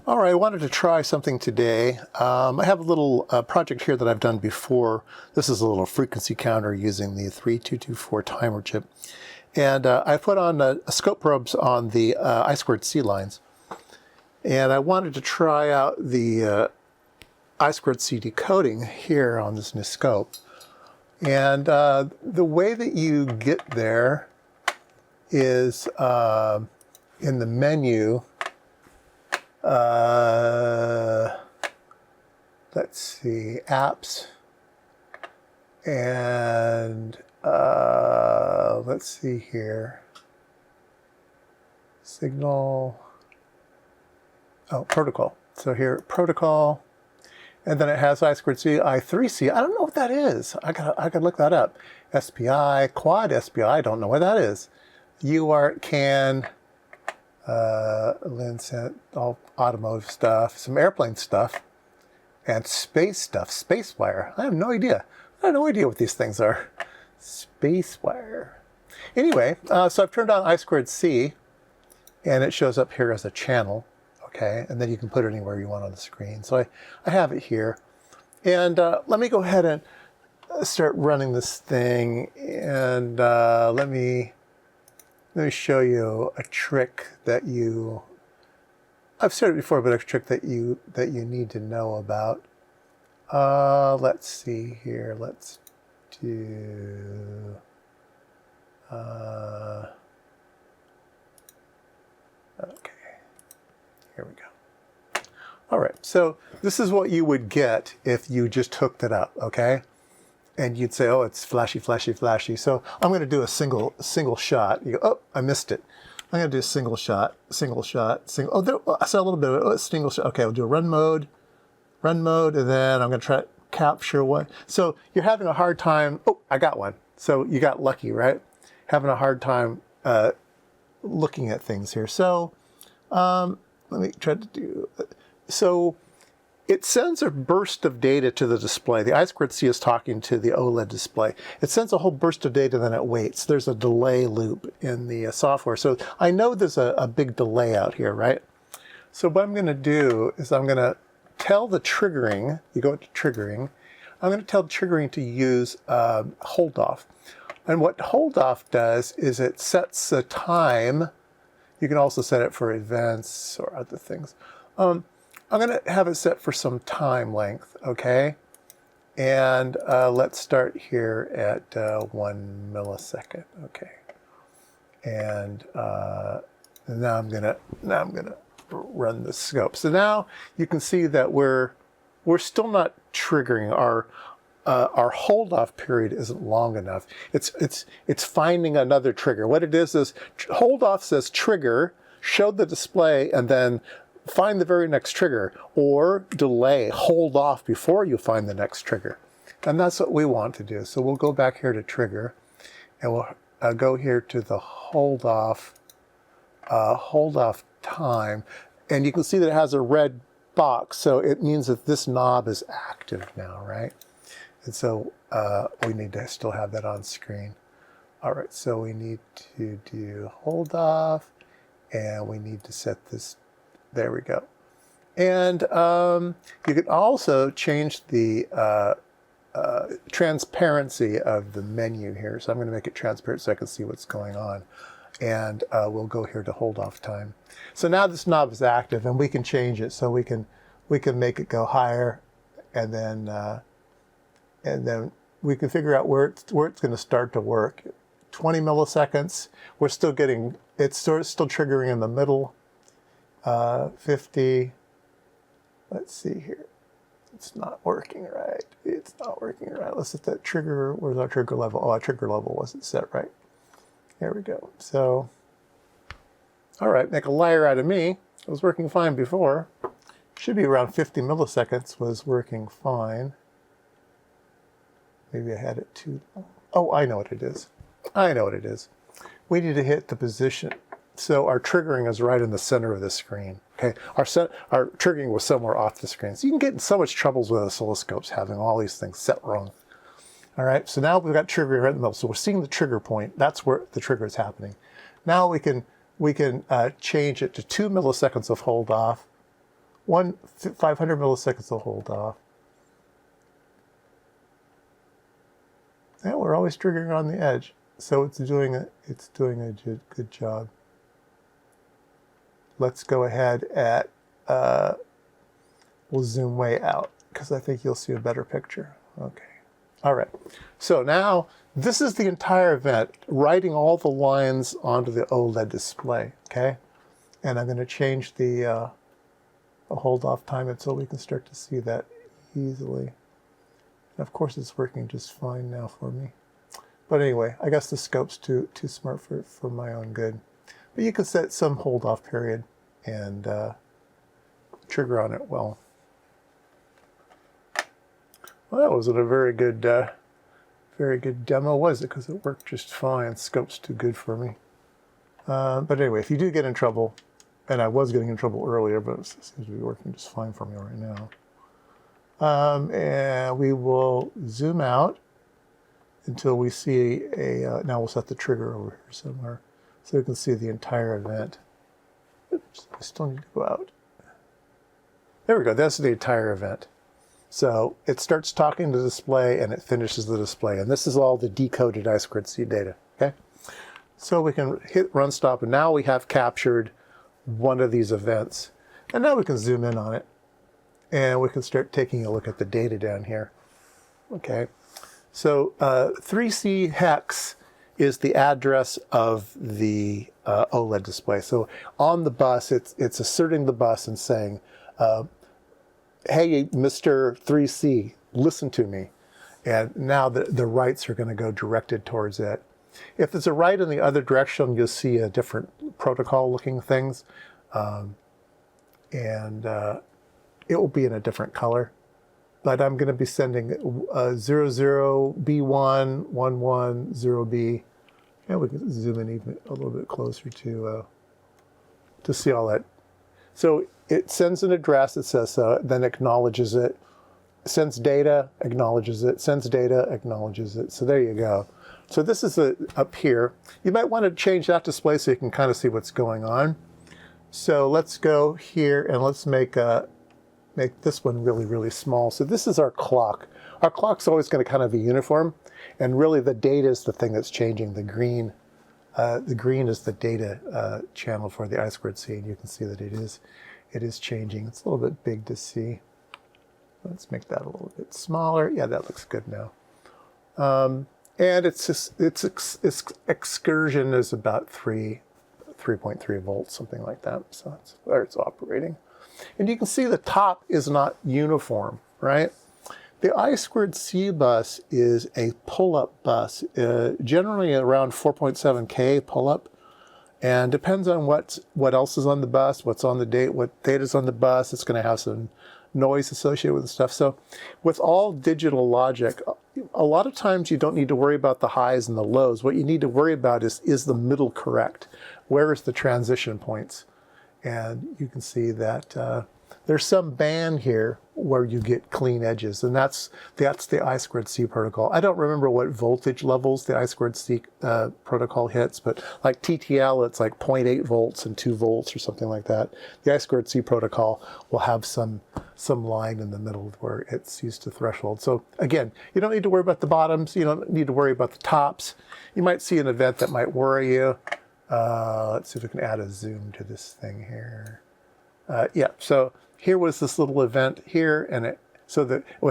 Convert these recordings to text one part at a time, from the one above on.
All right, I wanted to try something today. I have a little project here that I've done before. This is a little frequency counter using the 3224 timer chip. And I put on scope probes on the I2C lines. And I wanted to try out the I2C decoding here on this new scope. And the way that you get there is in the menu. Let's see, apps, and let's see here, signal, protocol. So here, protocol, and then it has I2C, I3C. I don't know what that is. I gotta look that up. SPI, quad SPI, I don't know what that is. UART, CAN, Linset, all automotive stuff, some airplane stuff, and space stuff, space wire. I have no idea. I have no idea what these things are. Space wire. Anyway, so I've turned on I2C, and it shows up here as a channel, okay? And then you can put it anywhere you want on the screen. So I have it here. And let me go ahead and start running this thing, and let me show you a trick that I've said it before, but a trick that you need to know about. Let's see here. Let's do. Okay. Here we go. All right. So this is what you would get if you just hooked it up. Okay. And you'd say, oh, it's flashy, flashy, flashy. So I'm going to do a single shot. You go, oh, I missed it. I'm going to do a single shot. Oh, there, I saw a little bit of a single shot. Okay, we'll do a run mode, and then I'm going to try to capture one. So you're having a hard time. Oh, I got one. So you got lucky, right? Having a hard time looking at things here. So let me try to do. So it sends a burst of data to the display. The I2C is talking to the OLED display. It sends a whole burst of data, then it waits. There's a delay loop in the software. So I know there's a big delay out here, right? So what I'm going to do is I'm going to tell the triggering, you go into triggering, I'm going to tell the triggering to use holdoff. And what holdoff does is it sets a time. You can also set it for events or other things. I'm going to have it set for some time length, okay? And let's start here at 1 millisecond, okay? And now I'm gonna run the scope. So now you can see that we're still not triggering. Our hold off period isn't long enough. It's finding another trigger. What it is hold off says trigger, show the display, and then find the very next trigger, or delay, hold off before you find the next trigger. And that's what we want to do. So we'll go back here to trigger, and we'll go here to the hold off time. And you can see that it has a red box, so it means that this knob is active now, right? And so we need to still have that on screen. All right, so we need to do hold off, and we need to set this. There we go. And you can also change the transparency of the menu here. So I'm going to make it transparent so I can see what's going on. And we'll go here to hold off time. So now this knob is active, and we can change it. So we can make it go higher, and then we can figure out where it's going to start to work. 20 milliseconds. We're still getting, it's still triggering in the middle. 50, let's see here. It's not working right. It's not working right. Let's set that trigger. Where's our trigger level? Oh, our trigger level wasn't set right. There we go. So, all right, make a liar out of me. It was working fine before. Should be around 50 milliseconds was working fine. Maybe I had it too long. Oh, I know what it is. I know what it is. We need to hit the position. So our triggering is right in the center of the screen. Okay, our triggering was somewhere off the screen. So you can get in so much troubles with oscilloscopes having all these things set wrong. All right, so now we've got triggering right in the middle. So we're seeing the trigger point. That's where the trigger is happening. Now we can change it to 2 milliseconds of hold off, 500 milliseconds will hold off. Yeah, we're always triggering on the edge, so it's doing a good job. Let's go ahead at we'll zoom way out because I think you'll see a better picture. Okay. All right. So now this is the entire event, writing all the lines onto the OLED display. Okay. And I'm going to change the hold off time so we can start to see that easily. And of course, it's working just fine now for me. But anyway, I guess the scope's too smart for my own good. But you can set some hold off period and trigger on it well. Well, that wasn't a very good demo, was it? Because it worked just fine. Scope's too good for me. But anyway, if you do get in trouble, and I was getting in trouble earlier, but it seems to be working just fine for me right now. And we will zoom out until we see now we'll set the trigger over here somewhere so you can see the entire event. Oops, I still need to go out. There we go, that's the entire event. So it starts talking to the display and it finishes the display. And this is all the decoded I2C data, okay? So we can hit run stop, and now we have captured one of these events. And now we can zoom in on it. And we can start taking a look at the data down here. Okay, so 3C hex is the address of the OLED display. So on the bus, it's asserting the bus and saying, hey, Mr. 3C, listen to me. And now the writes are going to go directed towards it. If there's a write in the other direction, you'll see a different protocol-looking things. It will be in a different color, but I'm going to be sending 00B1, 110B, and we can zoom in even a little bit closer to see all that. So it sends an address, it says so, then acknowledges it, sends data, acknowledges it, sends data, acknowledges it. So there you go. So this is up here. You might want to change that display so you can kind of see what's going on. So let's go here and let's make this one really, really small. So this is our clock. Our clock's always going to kind of be uniform, and really the data is the thing that's changing. The green is the data channel for the I2C, and you can see that it is changing. It's a little bit big to see. Let's make that a little bit smaller. Yeah, that looks good now. And its excursion is about 3.3 volts, something like that. So that's where it's operating. And you can see the top is not uniform, right? The I2C bus is a pull-up bus, generally around 4.7K pull-up, and depends on what else is on the bus, what data's on the bus. It's going to have some noise associated with the stuff. So with all digital logic, a lot of times you don't need to worry about the highs and the lows. What you need to worry about is the middle correct. Where is the transition points? And you can see that there's some band here where you get clean edges, and that's the I2C protocol. I don't remember what voltage levels the I2C protocol hits, but like TTL, it's like 0.8 volts and 2 volts or something like that. The I2C protocol will have some line in the middle where it's used to threshold. So again, you don't need to worry about the bottoms. You don't need to worry about the tops. You might see an event that might worry you. Let's see if we can add a zoom to this thing here. Yeah, so here was this little event here, and it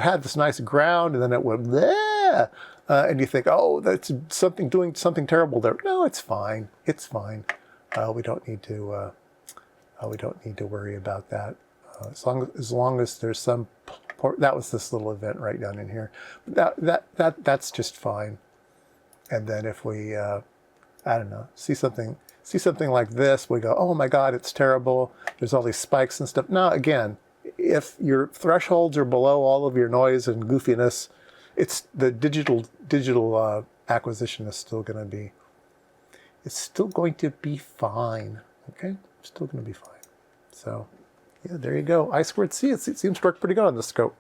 had this nice ground, and then it went bleh, and you think, oh, that's doing something terrible there. No, it's fine. It's fine. We don't need to worry about that. As long as there's some that was this little event right down in here. That's just fine. And then if we I don't know, see something like this, we go, oh my God, it's terrible. There's all these spikes and stuff. Now, again, if your thresholds are below all of your noise and goofiness, it's the digital acquisition is still going to be fine. Okay, still going to be fine. So, yeah, there you go. I2C. It seems to work pretty good on the scope.